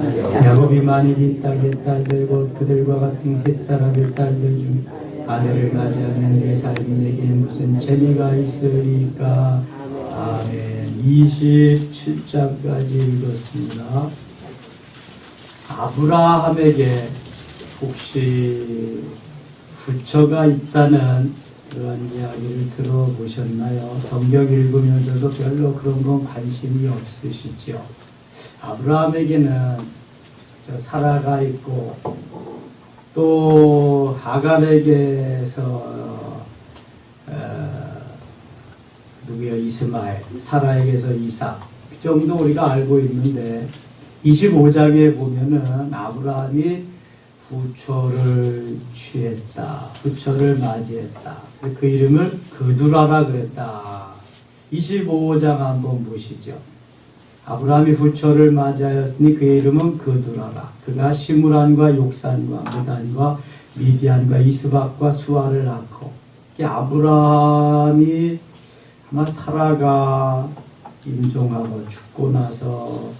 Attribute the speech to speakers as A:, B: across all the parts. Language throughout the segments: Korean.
A: 야곱이 만일 이 땅의 딸들 곧 그들과 같은 햇사람의 딸들 중 아내를 맞이하면 내 삶이 내게 무슨 재미가 있으리까. 아멘. 27장까지 읽었습니다. 아브라함에게 혹시 부처가 있다는 그런 이야기를 들어보셨나요? 성경 읽으면서도 별로 그런 건 관심이 없으시죠? 아브라함에게는 사라가 있고 또 하갈에게서 누구야? 이스마엘, 사라에게서 이삭, 그 정도 우리가 알고 있는데 25장에 보면은 아브라함이 부처를 취했다, 부처를 맞이했다. 그 이름을 그두라라 그랬다. 25장 한번 보시죠. 아브라함이 부처를 맞이하였으니 그의 이름은 그두라라. 그가 시므란과 욕산과 무단과 미디안과 이스박과 수아를 낳고, 아브라함이 아마 사라가 임종하고 죽고 나서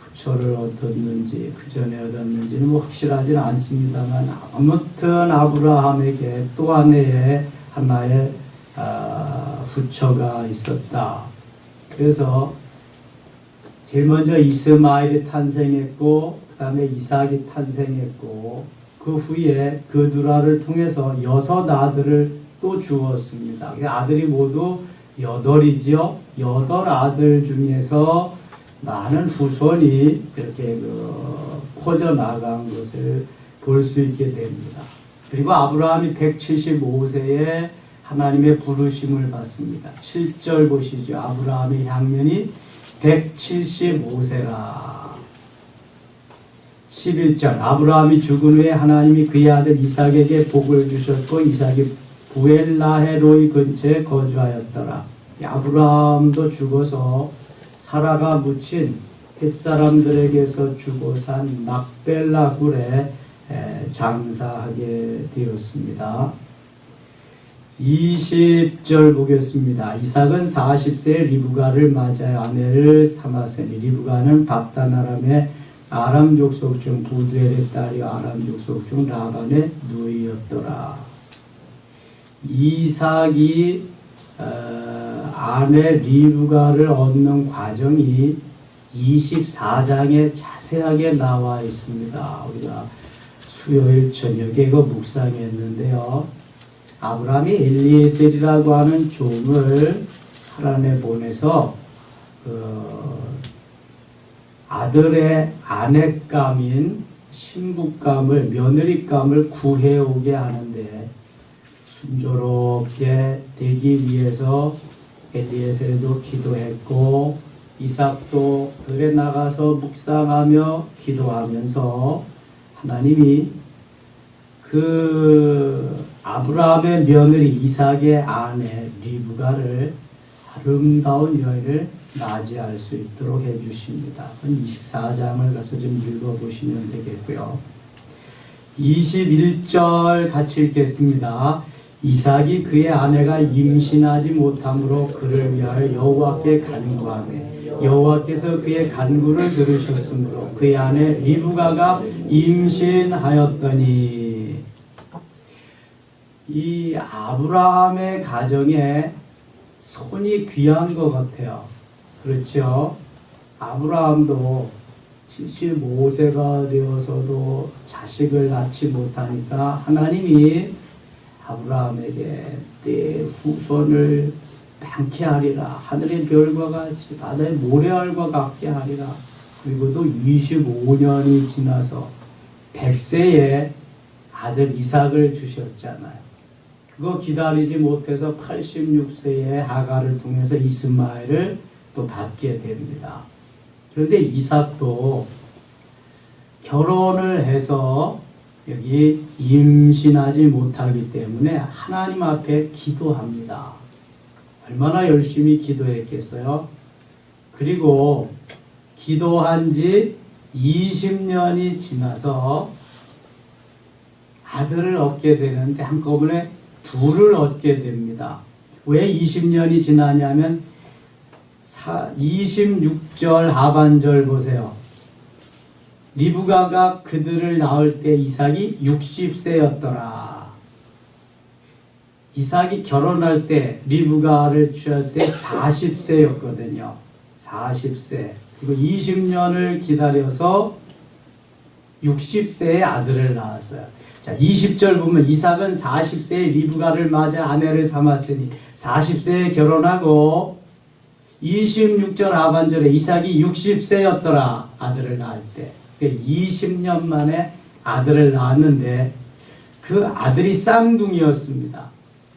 A: 부처를 얻었는지 그 전에 얻었는지는 뭐 확실하지는 않습니다만, 아무튼 아브라함에게 또 하나의 부처가 있었다. 그래서 제일 먼저 이스마엘이 탄생했고, 그 다음에 이삭이 탄생했고, 그 후에 그두라를 통해서 6 아들을 또 주었습니다. 아들이 모두 8이죠. 8 아들 중에서 많은 후손이 이렇게 퍼져나간 것을 볼 수 있게 됩니다. 그리고 아브라함이 175세에 하나님의 부르심을 받습니다. 7절 보시죠. 아브라함의 향년이 175세라. 11절 아브라함이 죽은 후에 하나님이 그의 아들 이삭에게 복을 주셨고 이삭이 부엘라헤로이 근처에 거주하였더라. 아브라함도 죽어서 사라가 묻힌 햇사람들에게서 죽어 산 막벨라 굴에 장사하게 되었습니다. 20절 보겠습니다. 이삭은 40세에 리브가를 맞아야 아내를 삼았으니 리브가는 밥단 아람의 아람 족속 중 부두엘의 딸이 아람 족속 중 라반의 누이였더라. 이삭이 아내 리브가를 얻는 과정이 24장에 자세하게 나와 있습니다. 우리가 수요일 저녁에 이거 묵상했는데요. 아브라함이 엘리에셀이라고 하는 종을 하란에 보내서 아들의 아내감인 신부감을, 며느리감을 구해오게 하는데 순조롭게 되기 위해서 엘리에셀도 기도했고 이삭도 들에 나가서 묵상하며 기도하면서 하나님이 아브라함의 며느리 이삭의 아내 리브가를 아름다운 여인을 맞이할 수 있도록 해주십니다. 24장을 가서 좀 읽어보시면 되겠고요. 21절 같이 읽겠습니다. 이삭이 그의 아내가 임신하지 못함으로 그를 위하여 여호와께 간구하매 여호와께서 그의 간구를 들으셨으므로 그의 아내 리브가가 임신하였더니. 이 아브라함의 가정에 손이 귀한 것 같아요. 그렇죠? 아브라함도 75세가 되어서도 자식을 낳지 못하니까 하나님이 아브라함에게 내 후손을 많게 하리라. 하늘의 별과 같이 바다의 모래알과 같게 하리라. 그리고 또 25년이 지나서 100세에 아들 이삭을 주셨잖아요. 그거 기다리지 못해서 86세에 하갈을 통해서 이스마엘을 또 받게 됩니다. 그런데 이삭도 결혼을 해서 여기 임신하지 못하기 때문에 하나님 앞에 기도합니다. 얼마나 열심히 기도했겠어요? 그리고 기도한 지 20년이 지나서 아들을 얻게 되는데 한꺼번에 둘을 얻게 됩니다. 왜 20년이 지나냐면 26절 하반절 보세요. 리브가가 그들을 낳을 때 이삭이 60세였더라. 이삭이 결혼할 때 리브가를 취할 때 40세였거든요. 40세. 그리고 20년을 기다려서 60세의 아들을 낳았어요. 자, 20절 보면 이삭은 40세에 리브가를 맞아 아내를 삼았으니 40세에 결혼하고 26절 하반절에 이삭이 60세였더라. 아들을 낳을 때. 20년 만에 아들을 낳았는데 그 아들이 쌍둥이였습니다.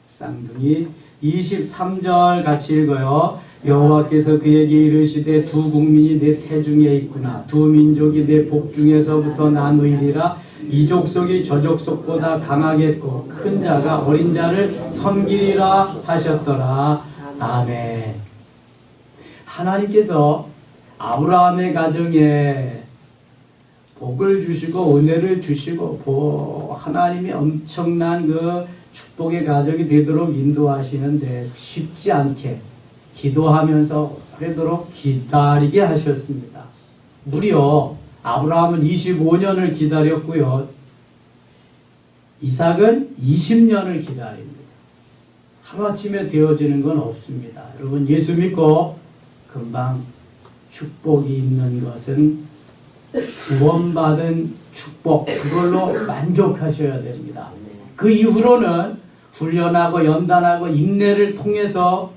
A: 쌍둥이. 23절 같이 읽어요. 여호와께서 그에게 이르시되 두 국민이 내 태중에 있구나. 두 민족이 내 복중에서부터 나누이리라. 이 족속이 저 족속보다 강하겠고 큰 자가 어린 자를 섬기리라 하셨더라. 아멘. 하나님께서 아브라함의 가정에 복을 주시고 은혜를 주시고 하나님이 엄청난 그 축복의 가정이 되도록 인도하시는데 쉽지 않게 기도하면서 오래도록 기다리게 하셨습니다. 무려 아브라함은 25년을 기다렸고요. 이삭은 20년을 기다립니다. 하루아침에 되어지는 건 없습니다. 여러분 예수 믿고 금방 축복이 있는 것은 구원받은 축복, 그걸로 만족하셔야 됩니다. 그 이후로는 훈련하고 연단하고 인내를 통해서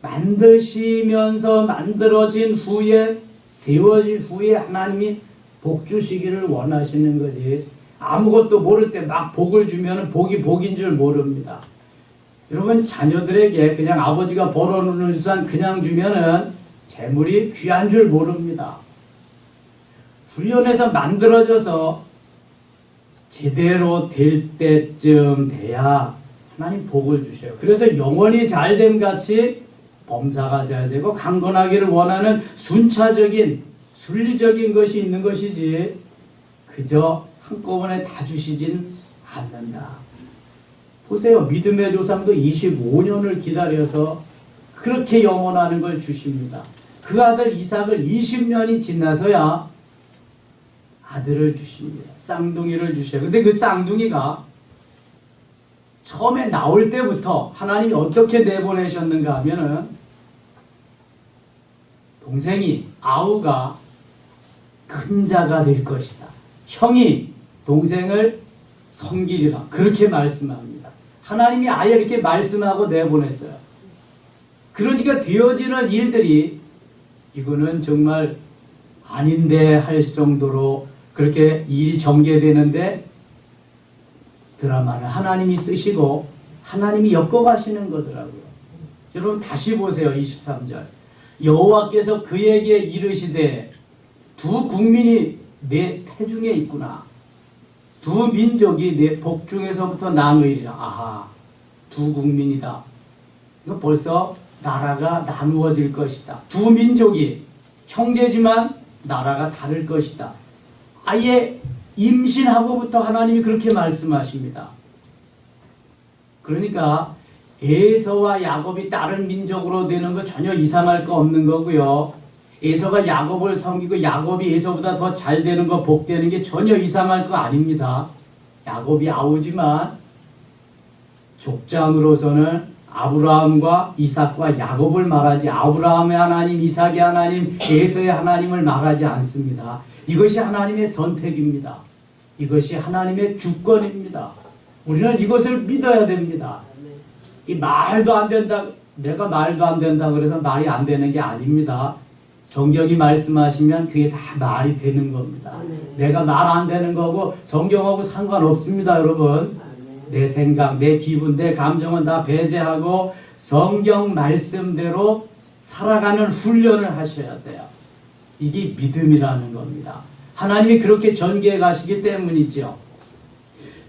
A: 만드시면서 만들어진 후에 세워진 후에 하나님이 복 주시기를 원하시는 거지. 아무것도 모를 때 막 복을 주면 복이 복인 줄 모릅니다. 여러분 자녀들에게 그냥 아버지가 벌어놓는 수산 그냥 주면은 재물이 귀한 줄 모릅니다. 훈련해서 만들어져서 제대로 될 때쯤 돼야 하나님 복을 주셔요. 그래서 영원히 잘됨 같이 범사가 잘 되고 강건하기를 원하는 순차적인 순리적인 것이 있는 것이지 그저 한꺼번에 다 주시진 않는다. 보세요. 믿음의 조상도 25년을 기다려서 그렇게 영원하는 걸 주십니다. 그 아들 이삭을 20년이 지나서야 아들을 주십니다. 쌍둥이를 주셔요. 근데 그 쌍둥이가 처음에 나올 때부터 하나님이 어떻게 내보내셨는가 하면은 동생이 아우가 큰 자가 될 것이다. 형이 동생을 섬기리라. 그렇게 말씀합니다. 하나님이 아예 이렇게 말씀하고 내보냈어요. 그러니까 되어지는 일들이 이거는 정말 아닌데 할 정도로 그렇게 일이 전개되는데 드라마는 하나님이 쓰시고 하나님이 엮어가시는 거더라고요. 여러분 다시 보세요. 23절. 여호와께서 그에게 이르시되 두 국민이 내 태중에 있구나. 두 민족이 내 복중에서부터 나누이리라. 아하, 두 국민이다. 이거 벌써 나라가 나누어질 것이다. 두 민족이 형제지만 나라가 다를 것이다. 아예 임신하고부터 하나님이 그렇게 말씀하십니다. 그러니까 에서와 야곱이 다른 민족으로 되는 거 전혀 이상할 거 없는 거고요. 에서가 야곱을 섬기고 야곱이 에서보다 더 잘 되는 거 복되는 게 전혀 이상할 거 아닙니다. 야곱이 아우지만 족장으로서는 아브라함과 이삭과 야곱을 말하지 아브라함의 하나님, 이삭의 하나님, 에서의 하나님을 말하지 않습니다. 이것이 하나님의 선택입니다. 이것이 하나님의 주권입니다. 우리는 이것을 믿어야 됩니다. 이 말도 안 된다, 내가 말도 안 된다 그래서 말이 안 되는 게 아닙니다. 성경이 말씀하시면 그게 다 말이 되는 겁니다. 내가 말 안 되는 거고 성경하고 상관없습니다, 여러분. 내 생각, 내 기분, 내 감정은 다 배제하고 성경 말씀대로 살아가는 훈련을 하셔야 돼요. 이게 믿음이라는 겁니다. 하나님이 그렇게 전개해 가시기 때문이죠.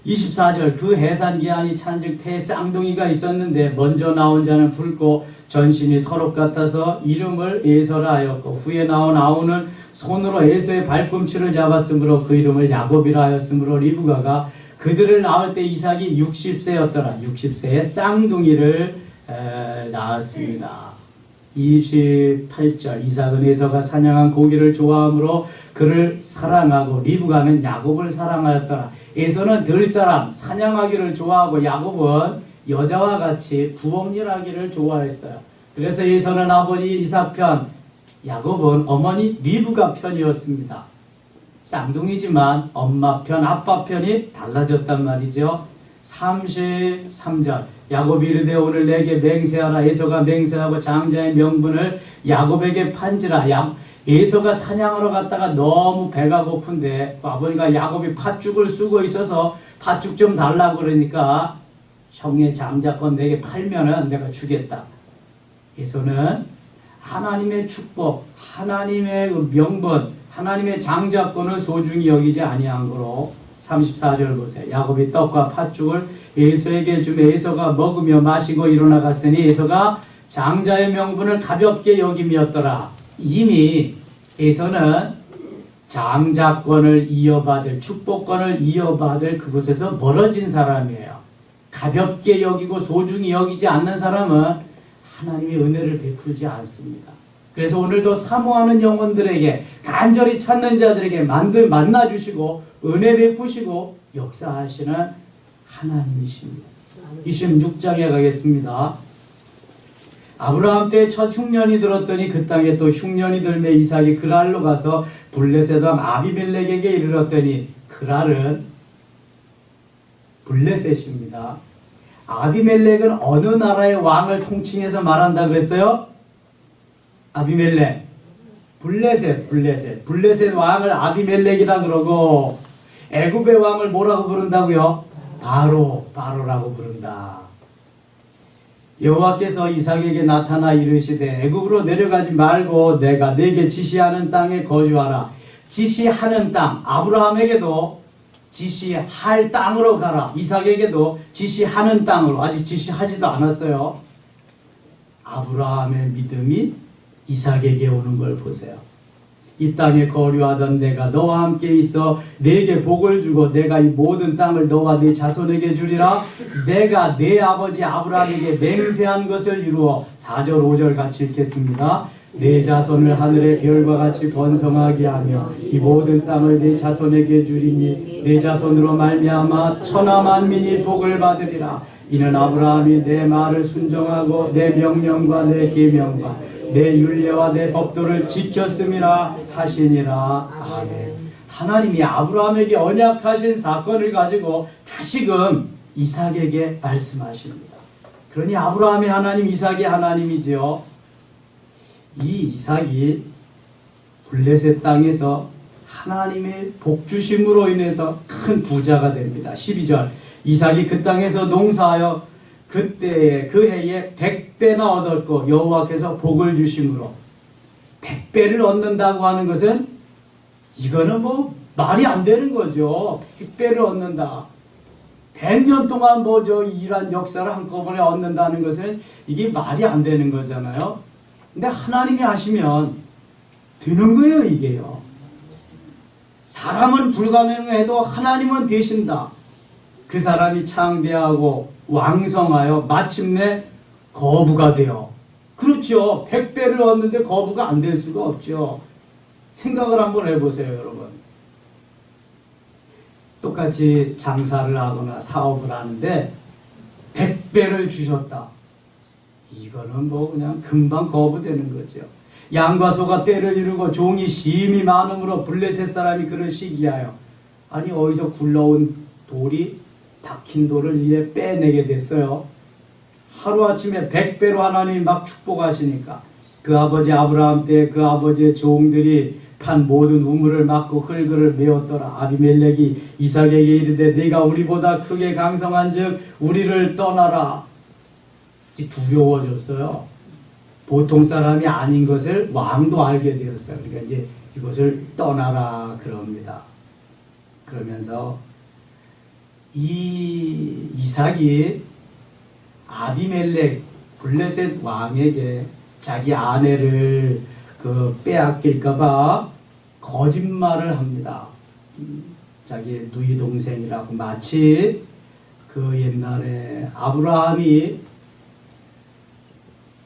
A: 24절 그 해산기한이 찬즉 태에 쌍둥이가 있었는데 먼저 나온 자는 붉고 전신이 털옷 같아서 이름을 에서라 하였고 후에 나온 아우는 손으로 에서의 발꿈치를 잡았으므로 그 이름을 야곱이라 하였으므로 리브가가 그들을 낳을 때 이삭이 60세였더라. 60세에 쌍둥이를 낳았습니다. 28절 이삭은 에서가 사냥한 고기를 좋아하므로 그를 사랑하고 리브가는 야곱을 사랑하였더라. 에서는 들사람 사냥하기를 좋아하고 야곱은 여자와 같이 부업일하기를 좋아했어요. 그래서 에서는 아버지 이삭 편, 야곱은 어머니 리브가 편이었습니다. 쌍둥이지만 엄마 편, 아빠 편이 달라졌단 말이죠. 33절 야곱이 이르되 오늘 내게 맹세하라. 에서가 맹세하고 장자의 명분을 야곱에게 판지라. 에서가 사냥하러 갔다가 너무 배가 고픈데 아버지가 야곱이 팥죽을 쓰고 있어서 팥죽 좀 달라고 그러니까 형의 장자권 내게 팔면은 내가 주겠다. 에서는 하나님의 축복, 하나님의 명분, 하나님의 장자권을 소중히 여기지 아니한 거로 34절 보세요. 야곱이 떡과 팥죽을 에서에게 주며 에서가 먹으며 마시고 일어나 갔으니 에서가 장자의 명분을 가볍게 여김이었더라. 이미 에서는 장자권을 이어받을, 축복권을 이어받을 그곳에서 멀어진 사람이에요. 가볍게 여기고 소중히 여기지 않는 사람은 하나님의 은혜를 베풀지 않습니다. 그래서 오늘도 사모하는 영혼들에게, 간절히 찾는 자들에게 만나주시고 은혜 베푸시고 역사하시는 하나님이십니다. 26장에 가겠습니다. 아브라함 때 첫 흉년이 들었더니 그 땅에 또 흉년이 들매 이삭이 그랄로 가서 블레셋 왕 아비멜렉에게 이르렀더니, 그랄은 블레셋입니다. 아비멜렉은 어느 나라의 왕을 통칭해서 말한다 그랬어요? 아비멜렉, 블레셋 왕을 아비멜렉이라 그러고, 애굽의 왕을 뭐라고 부른다고요? 바로라고 부른다. 여호와께서 이삭에게 나타나 이르시되 애굽으로 내려가지 말고 내가 네게 지시하는 땅에 거주하라. 지시하는 땅, 아브라함에게도 지시할 땅으로 가라. 이삭에게도 지시하는 땅으로. 아직 지시하지도 않았어요. 아브라함의 믿음이 이삭에게 오는 걸 보세요. 이 땅에 거류하던 내가 너와 함께 있어 네게 복을 주고 내가 이 모든 땅을 너와 네 자손에게 주리라. 내가 네 아버지 아브라함에게 맹세한 것을 이루어 4절 5절 같이 읽겠습니다. 네 자손을 하늘의 별과 같이 번성하게 하며 이 모든 땅을 네 자손에게 주리니 네 자손으로 말미암아 천하 만민이 복을 받으리라. 이는 아브라함이 내 말을 순종하고 내 명령과 내 계명과 내 율례와 내 법도를 지켰음이라 하시니라. 아멘. 하나님이 아브라함에게 언약하신 사건을 가지고 다시금 이삭에게 말씀하십니다. 그러니 아브라함의 하나님, 이삭의 하나님이죠. 이 이삭이 블레셋 땅에서 하나님의 복주심으로 인해서 큰 부자가 됩니다. 12절 이삭이 그 땅에서 농사하여 그때에 그 해에 100배나 얻었고 여호와께서 복을 주심으로. 100배를 얻는다고 하는 것은 이거는 뭐 말이 안 되는 거죠. 100배를 얻는다. 100년 동안 일한 역사를 한꺼번에 얻는다는 것은 이게 말이 안 되는 거잖아요. 근데 하나님이 하시면 되는 거예요, 이게요. 사람은 불가능해도 하나님은 되신다. 그 사람이 창대하고 왕성하여 마침내 거부가 되어. 그렇죠. 100배를 얻는데 거부가 안 될 수가 없죠. 생각을 한번 해보세요, 여러분. 똑같이 장사를 하거나 사업을 하는데 100배를 주셨다. 이거는 그냥 금방 거부되는 거죠. 양과 소가 때를 이루고 종이 심히 많음으로 블레셋 사람이 그를 시기하여. 아니 어디서 굴러온 돌이 박힌 돌을 이제 빼내게 됐어요. 하루아침에 100배로 하나님이 막 축복하시니까 그 아버지 아브라함 때 그 아버지의 종들이 판 모든 우물을 막고 흙을 메웠더라. 아비멜렉이 이삭에게 이르되 네가 우리보다 크게 강성한즉 우리를 떠나라. 두려워졌어요. 보통 사람이 아닌 것을 왕도 알게 되었어요. 그러니까 이제 이것을 떠나라 그럽니다. 그러면서 이 이삭이 아비멜렉 블레셋 왕에게 자기 아내를 빼앗길까봐 거짓말을 합니다. 자기 누이 동생이라고. 마치 그 옛날에 아브라함이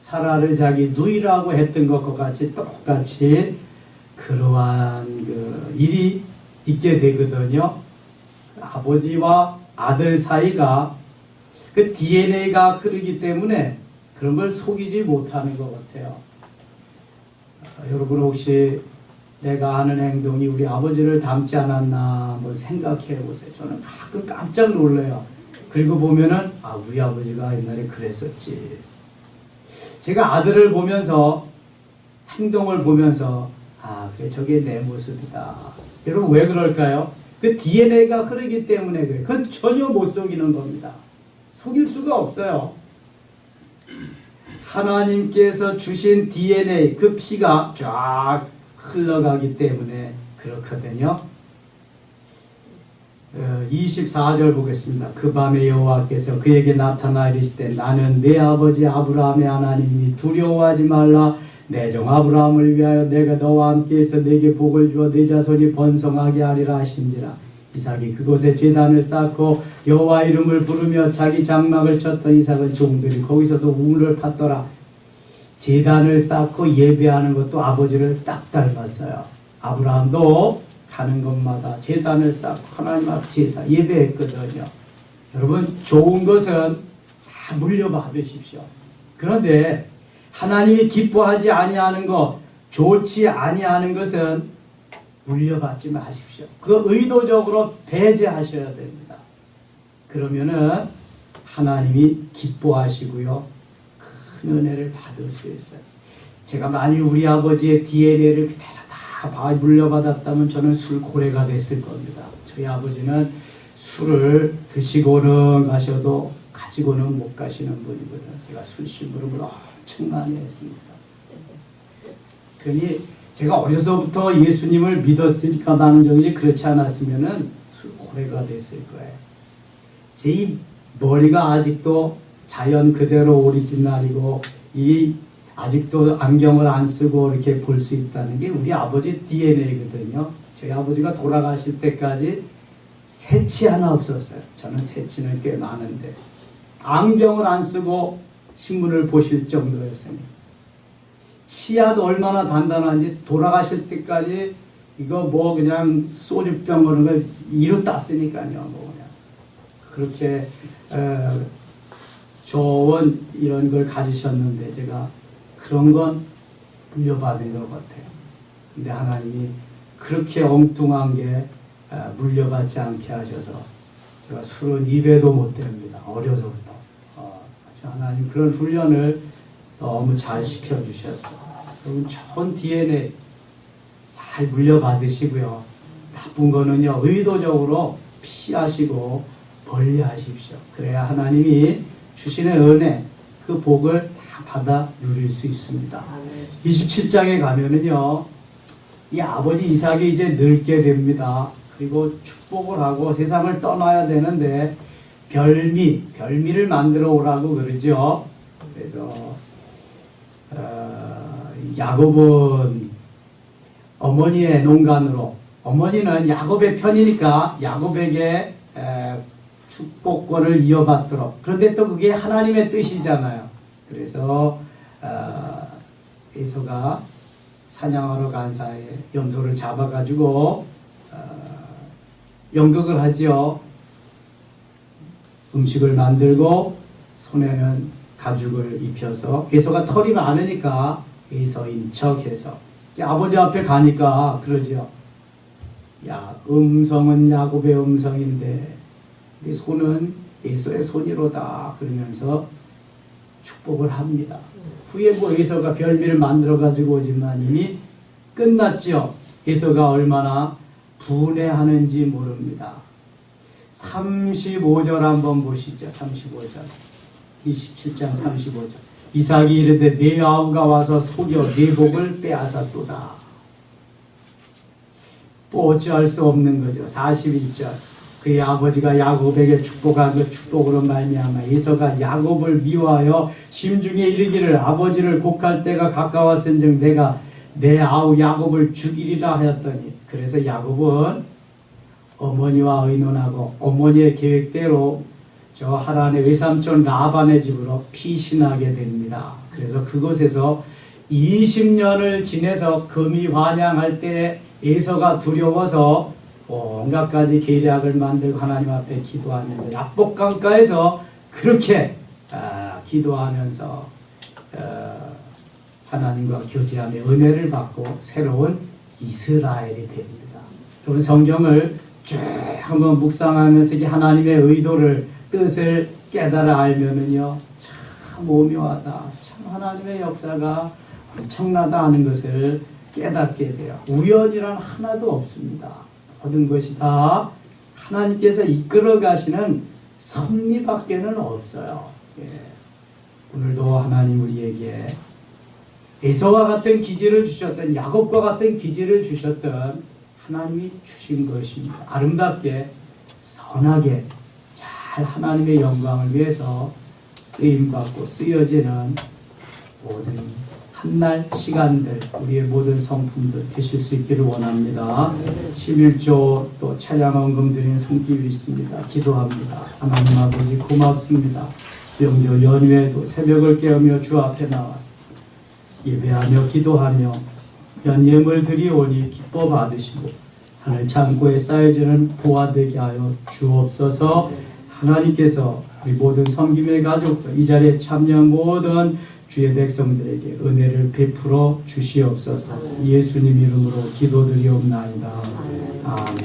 A: 사라를 자기 누이라고 했던 것과 같이 똑같이 그러한 그 일이 있게 되거든요. 아버지와 아들 사이가 그 DNA가 흐르기 때문에 그런 걸 속이지 못하는 것 같아요. 여러분 혹시 내가 하는 행동이 우리 아버지를 닮지 않았나 한번 생각해 보세요. 저는 가끔 깜짝 놀라요. 그리고 보면은 우리 아버지가 옛날에 그랬었지. 제가 아들을 보면서 행동을 보면서 그래 저게 내 모습이다. 여러분 왜 그럴까요? 그 DNA가 흐르기 때문에 그래요. 그건 전혀 못 속이는 겁니다. 속일 수가 없어요. 하나님께서 주신 DNA 그 피가 쫙 흘러가기 때문에 그렇거든요. 24절 보겠습니다. 그 밤에 여호와께서 그에게 나타나 이르시되 나는 내 아버지 아브라함의 하나님이니 두려워하지 말라. 내 종 아브라함을 위하여 내가 너와 함께해서 내게 복을 주어 내 자손이 번성하게 하리라 하신지라. 이삭이 그곳에 제단을 쌓고 여호와 이름을 부르며 자기 장막을 쳤던 이삭은 종들이 거기서도 우물을 팠더라. 제단을 쌓고 예배하는 것도 아버지를 딱 닮았어요. 아브라함도 가는 곳마다 제단을 쌓고 하나님 앞 제사 예배했거든요. 여러분 좋은 것은 다 물려받으십시오. 그런데 하나님이 기뻐하지 아니하는 것, 좋지 아니하는 것은 물려받지 마십시오. 그거 의도적으로 배제하셔야 됩니다. 그러면은 하나님이 기뻐하시고요. 큰 은혜를 받을 수 있어요. 제가 만일 우리 아버지의 DNA를 그대로 다 물려받았다면 저는 술고래가 됐을 겁니다. 저희 아버지는 술을 드시고는 가셔도 가지고는 못 가시는 분이거든요. 제가 술 심부름을 엄청 많이 했습니다. 그러니 제가 어려서부터 예수님을 믿었으니까 나는 정이 그렇지 않았으면은 술고래가 됐을 거예요. 제 머리가 아직도 자연 그대로 오리지널이고 아직도 안경을 안 쓰고 이렇게 볼 수 있다는 게 우리 아버지 DNA거든요. 저희 아버지가 돌아가실 때까지 새치 하나 없었어요. 저는 새치는 꽤 많은데 안경을 안 쓰고 신문을 보실 정도였습니다. 치아도 얼마나 단단한지 돌아가실 때까지 이거 뭐 그냥 소주병 그런 걸 이로 땄으니까요. 뭐 그냥 그렇게 좋은 이런 걸 가지셨는데 제가 그런 건 물려받은 것 같아요. 근데 하나님이 그렇게 엉뚱한 게 물려받지 않게 하셔서 제가 술은 입에도 못 댑니다. 어려서부터. 하나님 그런 훈련을 너무 잘 시켜주셨어요. 여러분 좋은 DNA 잘 물려받으시고요. 나쁜 거는요 의도적으로 피하시고 멀리하십시오. 그래야 하나님이 주시는 은혜 그 복을 다 받아 누릴 수 있습니다. 27장에 가면은요 이 아버지 이삭이 이제 늙게 됩니다. 그리고 축복을 하고 세상을 떠나야 되는데 별미를 만들어 오라고 그러죠. 그래서 야곱은 어머니의 농간으로 어머니는 야곱의 편이니까 야곱에게 축복권을 이어받도록. 그런데 또 그게 하나님의 뜻이잖아요. 그래서 에서가 사냥하러 간 사이에 염소를 잡아가지고 연극을 하지요. 음식을 만들고 손에는 가죽을 입혀서 에서가 털이 많으니까 에서인 척해서 아버지 앞에 가니까 그러지요. 야, 음성은 야곱의 음성인데 이 손은 에서의 손이로다 그러면서 축복을 합니다. 후에 뭐 에서가 별미를 만들어 가지고 오지만 이미 끝났지요. 에서가 얼마나 분해하는지 모릅니다. 35절 한번 보시죠. 35절 27장 35절 이삭이 이르되 내 아우가 와서 속여 내 복을 빼앗았도다. 뭐 어찌할 수 없는 거죠. 41절 그의 아버지가 야곱에게 축복한 그 축복으로 말미암아 에서가 야곱을 미워하여 심중에 이르기를 아버지를 곡할 때가 가까웠은즉 내가 내 아우 야곱을 죽이리라 하였더니 그래서 야곱은 어머니와 의논하고 어머니의 계획대로 저 하란의 외삼촌 라반의 집으로 피신하게 됩니다. 그래서 그곳에서 20년을 지내서 금이 환향할 때 에서가 두려워서 온갖 가지 계략을 만들고 하나님 앞에 기도하면서 약복강가에서 그렇게 기도하면서 하나님과 교제하며 은혜를 받고 새로운 이스라엘이 됩니다. 여러분 성경을 쭉 한번 묵상하면서 이 하나님의 의도를 뜻을 깨달아 알면은요 참 오묘하다, 참 하나님의 역사가 엄청나다 하는 것을 깨닫게 돼요. 우연이란 하나도 없습니다. 모든 것이 다 하나님께서 이끌어 가시는 섭리밖에는 없어요. 예. 오늘도 하나님 우리에게 에서와 같은 기질을 주셨던, 야곱과 같은 기질을 주셨던 하나님이 주신 것입니다. 아름답게 선하게 잘 하나님의 영광을 위해서 쓰임받고 쓰여지는 모든 한날 시간들, 우리의 모든 성품들 되실 수 있기를 원합니다. 11조 또 찬양 헌금 드리는 손길이 있습니다. 기도합니다. 하나님 아버지 고맙습니다. 명절 연휴에도 새벽을 깨우며 주 앞에 나와 예배하며 기도하며 연예물 드리오니 기뻐 받으시고 하늘 창고에 쌓여지는 보화 되게 하여 주옵소서. 하나님께서 우리 모든 섬김의 가족들, 이 자리에 참여한 모든 주의 백성들에게 은혜를 베풀어 주시옵소서. 예수님 이름으로 기도드리옵나이다. 아멘.